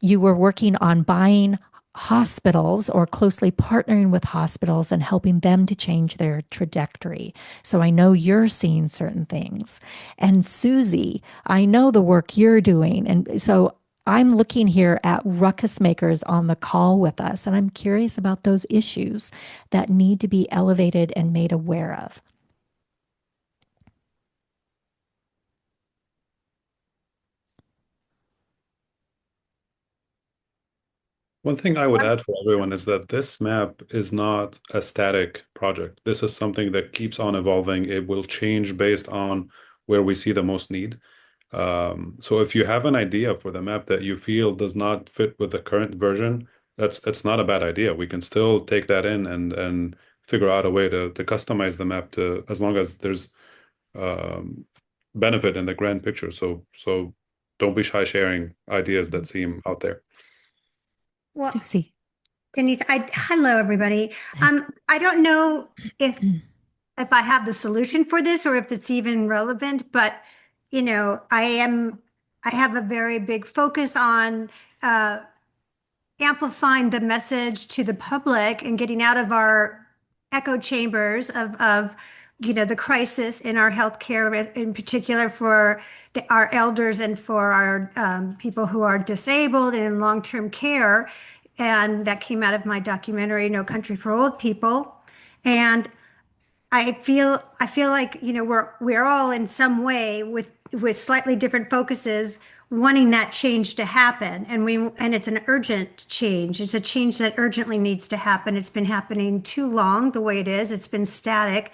you were working on buying hospitals or closely partnering with hospitals and helping them to change their trajectory. So I know you're seeing certain things. And Susie, I know the work you're doing. And so I'm looking here at ruckus makers on the call with us, and I'm curious about those issues that need to be elevated and made aware of. One thing I would add for everyone is that this map is not a static project. This is something that keeps on evolving. It will change based on where we see the most need. So if you have an idea for the map that you feel does not fit with the current version, it's not a bad idea. We can still take that in and figure out a way to customize the map to, as long as there's benefit in the grand picture. So don't be shy sharing ideas that seem out there. Well, Susie. Denise, hello everybody. I don't know if I have the solution for this or if it's even relevant, but you know, I have a very big focus on amplifying the message to the public and getting out of our echo chambers of you know, the crisis in our healthcare, in particular for our elders and for our people who are disabled and in long-term care. And that came out of my documentary, No Country for Old People. And I feel like, you know, we're all in some way with slightly different focuses wanting that change to happen. And it's an urgent change. It's a change that urgently needs to happen. It's been happening too long the way it is. It's been static.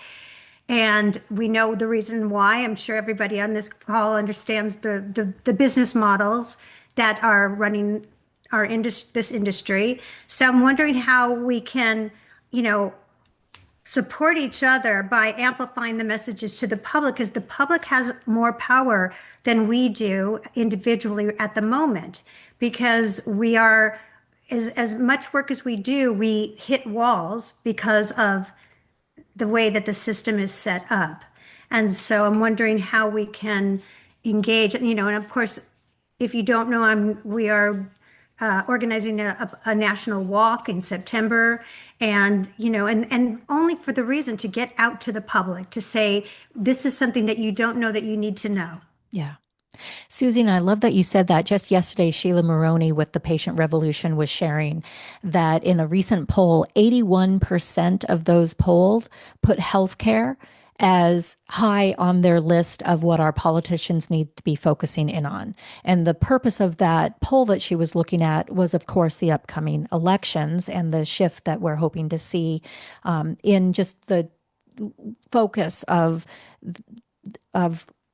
And we know the reason why. I'm sure everybody on this call understands the business models that are running this industry. So I'm wondering how we can, you know, support each other by amplifying the messages to the public, because the public has more power than we do individually at the moment, because we are, as much work as we do, we hit walls because of the way that the system is set up. And so I'm wondering how we can engage, you know, and of course, if you don't know, we are organizing a national walk in September, and you know, and only for the reason to get out to the public to say this is something that you don't know that you need to know. Yeah. Susie, and I love that you said that. Just yesterday, Sheila Maroney with the Patient Revolution was sharing that in a recent poll, 81% of those polled put healthcare as high on their list of what our politicians need to be focusing in on. And the purpose of that poll that she was looking at was, of course, the upcoming elections and the shift that we're hoping to see in just the focus of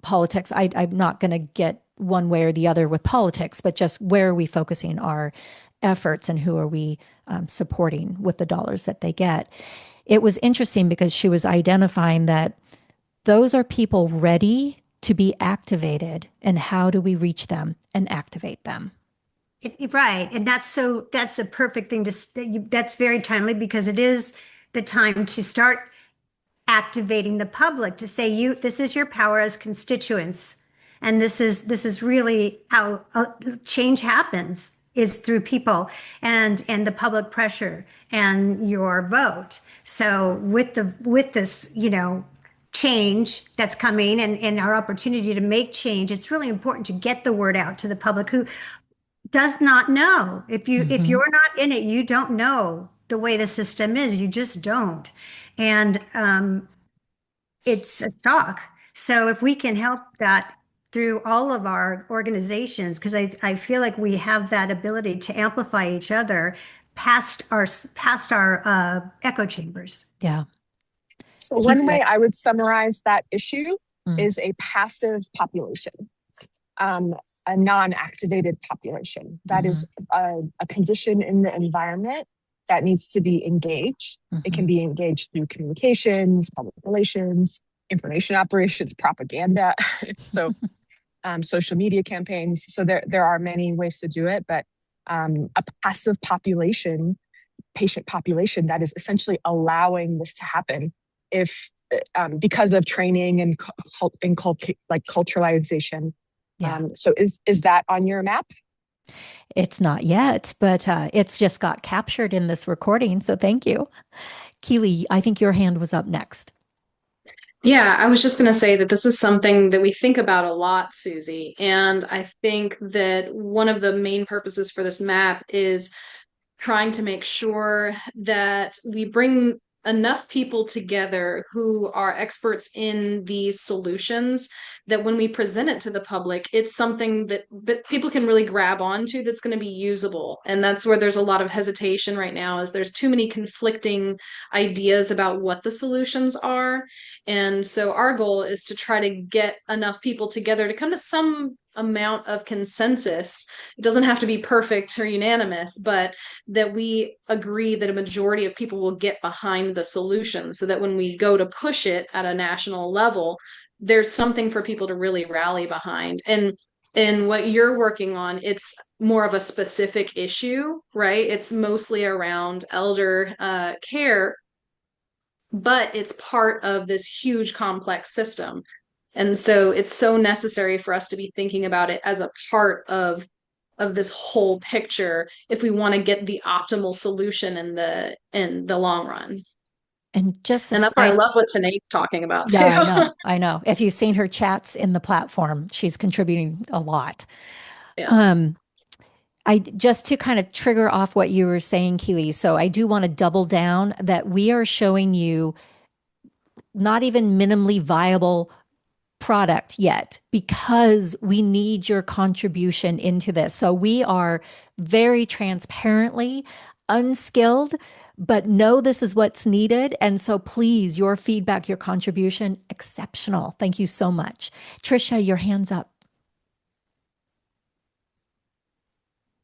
politics. I'm not going to get one way or the other with politics, but just where are we focusing our efforts and who are we supporting with the dollars that they get? It was interesting because she was identifying that those are people ready to be activated, and how do we reach them and activate them? Right. And that's a perfect thing that's very timely, because it is the time to start activating the public to say, this is your power as constituents. And this is really how change happens, is through people and the public pressure and your vote. So with this, you know, change that's coming and our opportunity to make change, it's really important to get the word out to the public who does not know. If you're not in it, you don't know the way the system is. You just don't. And it's a shock. So if we can help that through all of our organizations, because I feel like we have that ability to amplify each other past our echo chambers. Yeah. So one way I would summarize that issue is a passive population, a non-activated population. That is a condition in the environment that needs to be engaged. It can be engaged through communications, public relations, information operations, propaganda, so social media campaigns. So there are many ways to do it, but a passive population, patient population, that is essentially allowing this to happen, if because of training and culturalization. Yeah. So is that on your map? It's not yet, but it's just got captured in this recording. So thank you. Keely, I think your hand was up next. Yeah, I was just going to say that this is something that we think about a lot, Susie. And I think that one of the main purposes for this map is trying to make sure that we bring enough people together who are experts in these solutions that when we present it to the public, it's something that people can really grab onto that's going to be usable. And that's where there's a lot of hesitation right now, is there's too many conflicting ideas about what the solutions are. And so our goal is to try to get enough people together to come to some amount of consensus. It doesn't have to be perfect or unanimous, but that we agree that a majority of people will get behind the solution, so that when we go to push it at a national level, there's something for people to really rally behind. And what you're working on, it's more of a specific issue, right? It's mostly around elder care, but it's part of this huge complex system. And so it's so necessary for us to be thinking about it as a part of this whole picture if we want to get the optimal solution in the long run. And just And that's why I love what Tanae's talking about too. Yeah, I know. If you've seen her chats in the platform, she's contributing a lot. Yeah. I just to kind of trigger off what you were saying, Keely. So I do want to double down that we are showing you not even minimally viable product yet, because we need your contribution into this. So we are very transparently unskilled, but know this is what's needed. And so please, your feedback, your contribution, exceptional. Thank you so much. Trisha, your hand's up.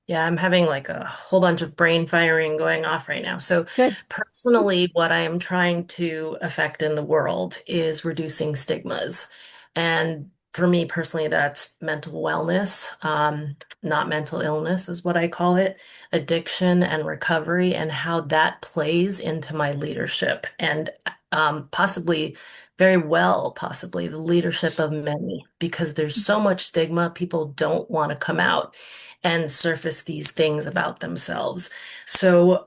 Yeah, I'm having like a whole bunch of brain firing going off right now. So Good. personally, what I am trying to affect in the world is reducing stigmas. And for me personally, that's mental wellness, not mental illness is what I call it, addiction and recovery, and how that plays into my leadership, and possibly, very well, possibly the leadership of many, because there's so much stigma. People don't want to come out and surface these things about themselves. So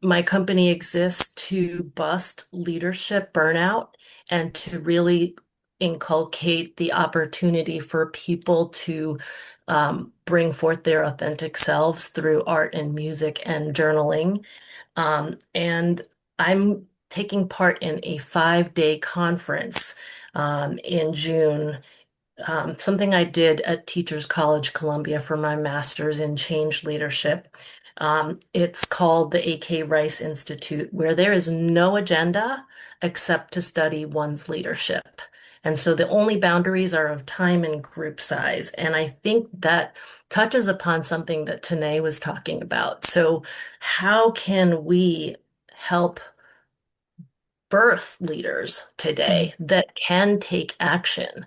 my company exists to bust leadership burnout and to really inculcate the opportunity for people to bring forth their authentic selves through art and music and journaling. And I'm taking part in a 5-day conference in June, something I did at Teachers College Columbia for my master's in change leadership. It's called the A.K. Rice Institute, where there is no agenda except to study one's leadership. And so the only boundaries are of time and group size. And I think that touches upon something that Tanae was talking about. So how can we help birth leaders today that can take action?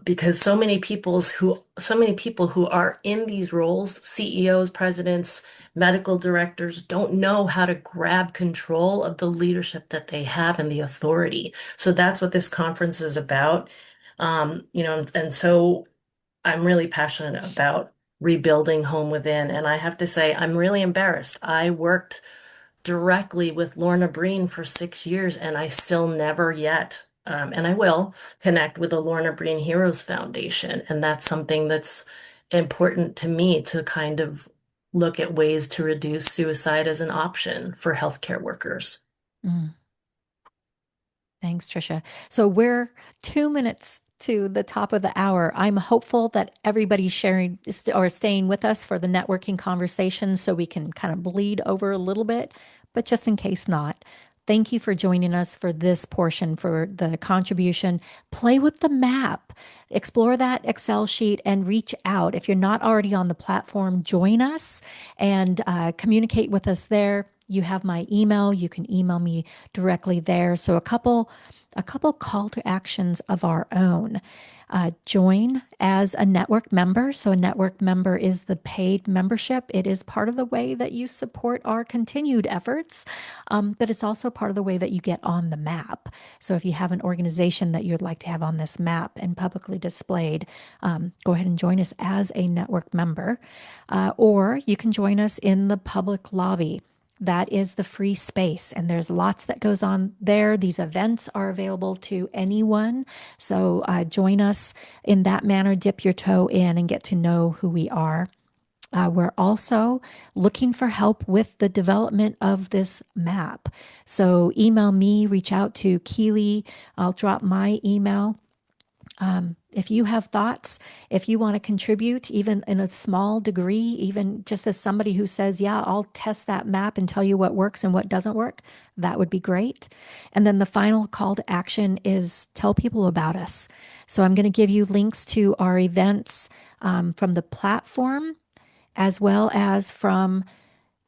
Because so many people who are in these roles, CEOs, presidents, medical directors, don't know how to grab control of the leadership that they have and the authority. So that's what this conference is about. And so I'm really passionate about rebuilding home within. And I have to say, I'm really embarrassed. I worked directly with Lorna Breen for 6 years, and I still never yet, and I will connect with the Lorna Breen Heroes Foundation. And that's something that's important to me, to kind of look at ways to reduce suicide as an option for healthcare workers. Thanks, Trisha. So we're 2 minutes to the top of the hour. I'm hopeful that everybody's sharing or staying with us for the networking conversation, so we can kind of bleed over a little bit, but just in case not, thank you for joining us for this portion, for the contribution. Play with the map, explore that Excel sheet, and reach out. If you're not already on the platform, join us and communicate with us there. You have my email. You can email me directly there. So a couple call to actions of our own. Join as a network member. So a network member is the paid membership. It is part of the way that you support our continued efforts, but it's also part of the way that you get on the map. So if you have an organization that you'd like to have on this map and publicly displayed, go ahead and join us as a network member, or you can join us in the public lobby. That is the free space, and there's lots that goes on there. These events are available to anyone. So join us in that manner, dip your toe in and get to know who we are. We're also looking for help with the development of this map. So email me, reach out to Keely. I'll drop my email. If you have thoughts, if you want to contribute, even in a small degree, even just as somebody who says, yeah, I'll test that map and tell you what works and what doesn't work, that would be great. And then the final call to action is tell people about us. So I'm going to give you links to our events from the platform as well as from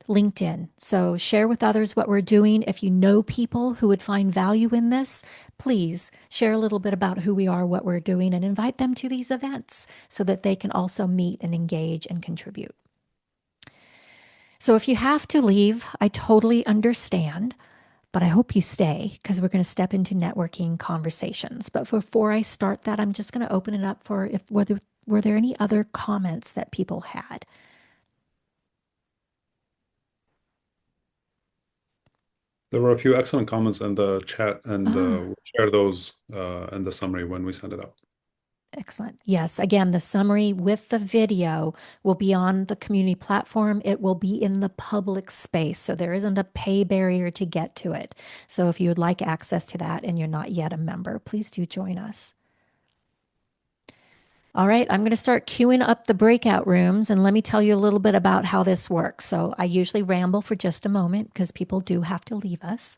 LinkedIn. So share with others what we're doing. If you know people who would find value in this, please share a little bit about who we are, what we're doing, and invite them to these events so that they can also meet and engage and contribute. So if you have to leave, I totally understand, but I hope you stay because we're going to step into networking conversations. But before I start that, I'm just going to open it up for were there any other comments that people had? There were a few excellent comments in the chat, and we'll share those in the summary when we send it out. Excellent. Yes. Again, the summary with the video will be on the community platform. It will be in the public space. So there isn't a pay barrier to get to it. So if you would like access to that and you're not yet a member, please do join us. All right, I'm going to start queuing up the breakout rooms, and let me tell you a little bit about how this works. So I usually ramble for just a moment because people do have to leave us.